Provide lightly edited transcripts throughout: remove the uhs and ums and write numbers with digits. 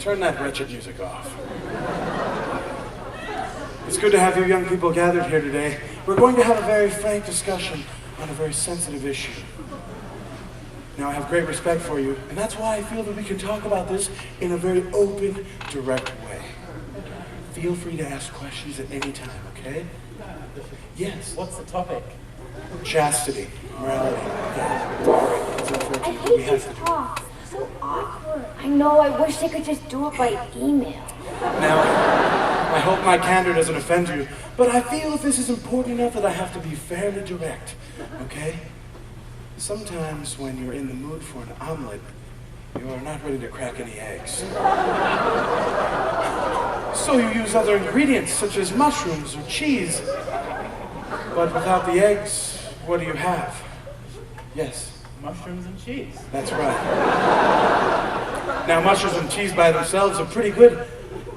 turn that wretched music off. It's good to have you young people gathered here today. We're going to have a very frank discussion on a very sensitive issue. Now, I have great respect for you, and that's why I feel that we can talk about this in a very open, direct way. Feel free to ask questions at any time, okay? Yes. What's the topic? Chastity, morality. Yeah. It's unfortunate. I hate these talks. They're so awkward. I know. I wish they could just do it by email. Now, I hope my candor doesn't offend you, but I feel this is important enough that I have to be fairly direct, okay? Sometimes when you're in the mood for an omelet, you are not ready to crack any eggs. So you use other ingredients such as mushrooms or cheese. But without the eggs, what do you have? Yes? Mushrooms and cheese. That's right. Now, mushrooms and cheese by themselves are pretty good,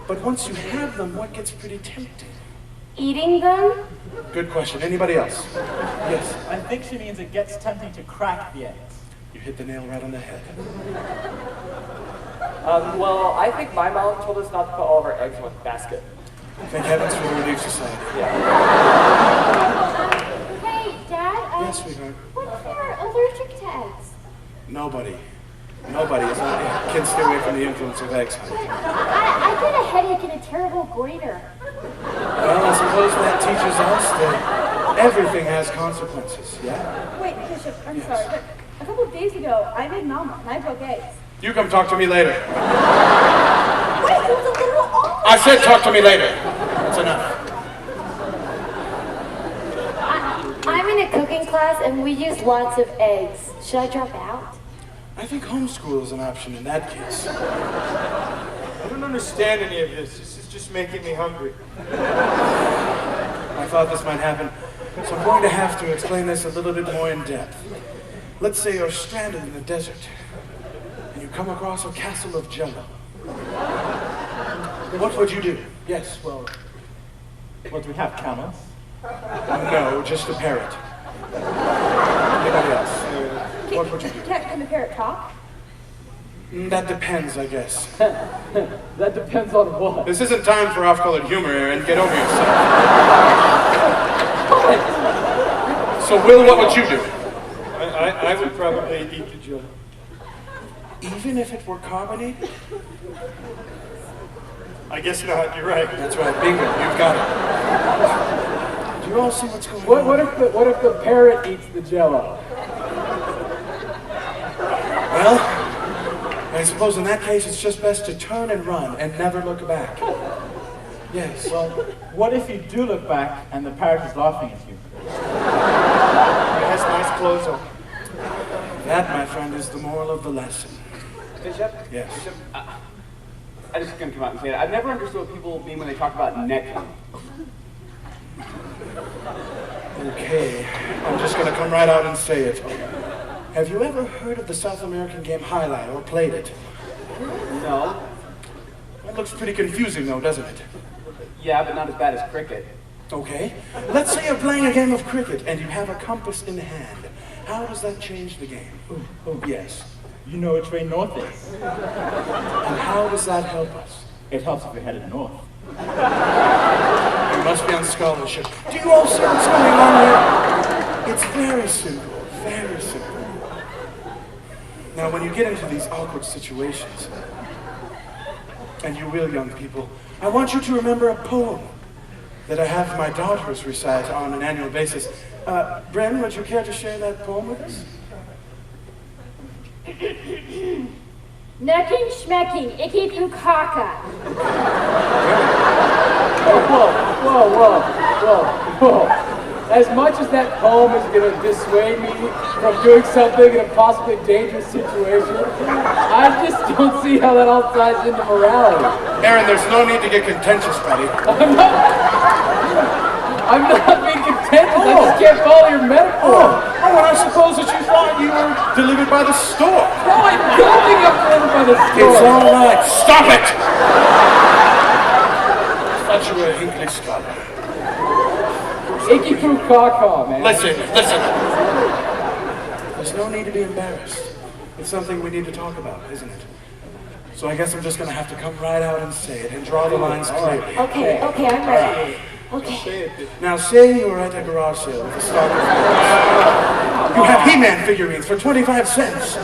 but once you have them, what gets pretty tempting? Eating them? Good question. Anybody else? Yes? I think she means it gets tempting to crack the eggs. You hit the nail right on the head. Well, I think my mom told us not to put all of our eggs in one basket. Thank heavens for the Relief Society. Yeah. Hey, Dad. Yes, sweetheart. What if you're allergic to eggs? Nobody is not. Kids stay away from the influence of eggs. I get a headache and a terrible goiter. Well, I suppose that teaches us that everything has consequences, yeah? Wait, Bishop, I'm sorry, but a couple of days ago, I made an omelet and I broke eggs. You come talk to me later. Wait, it was a literal omelet! I said talk to me later. That's enough. I'm in a cooking class and we use lots of eggs. Should I drop out? I think homeschool is an option in that case. I don't understand any of this. This is just making me hungry. I thought this might happen, so I'm going to have to explain this a little bit more in depth. Let's say you're stranded in the desert, and you come across a castle of jello. What would you do? Yes, well... What do we have, camels? No, just a parrot. Anybody else? What would you do? Can the parrot talk? That depends, I guess. That depends on what. This isn't time for off-colored humor, Aaron. Get over yourself. So, Will, what would you do? I would probably eat the jello. Even if it were carbonated? I guess not, you're right. That's right, bingo, you've got it. Do you all see what's going on? What if the parrot eats the jello? Well, I suppose in that case it's just best to turn and run and never look back. Yes. Well, what if you do look back and the parrot is laughing at you? It has nice clothes on. That, my friend, is the moral of the lesson. Bishop? Yes. Bishop, I just gonna come out and say it. I've never understood what people mean when they talk about necking. Okay, I'm just going to come right out and say it. Have you ever heard of the South American game highlight or played it? No. It looks pretty confusing though, doesn't it? Yeah, but not as bad as cricket. Okay, let's say you're playing a game of cricket and you have a compass in hand. How does that change the game? Yes. You know which way north is. And how does that help us? It helps if you're headed north. You must be on scholarship. Do you all see what's going on here? It's very simple, very simple. Now, when you get into these awkward situations, and you will, young people, I want you to remember a poem that I have my daughters recite on an annual basis. Bren, would you care to share that poem with us? Necking, schmecking, icky poo caca. Whoa. As much as that poem is going to dissuade me from doing something in a possibly dangerous situation, I just don't see how that all ties into morality. Aaron, there's no need to get contentious, buddy. I'm not being contentious. I just can't follow your metaphor. Oh, and I suppose that you thought you were delivered by the stork. No, I don't think I'm delivered by the stork. It's all right. Stop it! I thought you were a Hinkley scholar. Icky poo caca, man. Listen. There's no need to be embarrassed. It's something we need to talk about, isn't it? So I guess I'm just gonna have to come right out and say it and draw the lines clearly. Okay, I'm ready. Okay. Say it. Now say you're at a garage sale with a stock of figures. You have He-Man figurines for 25 cents.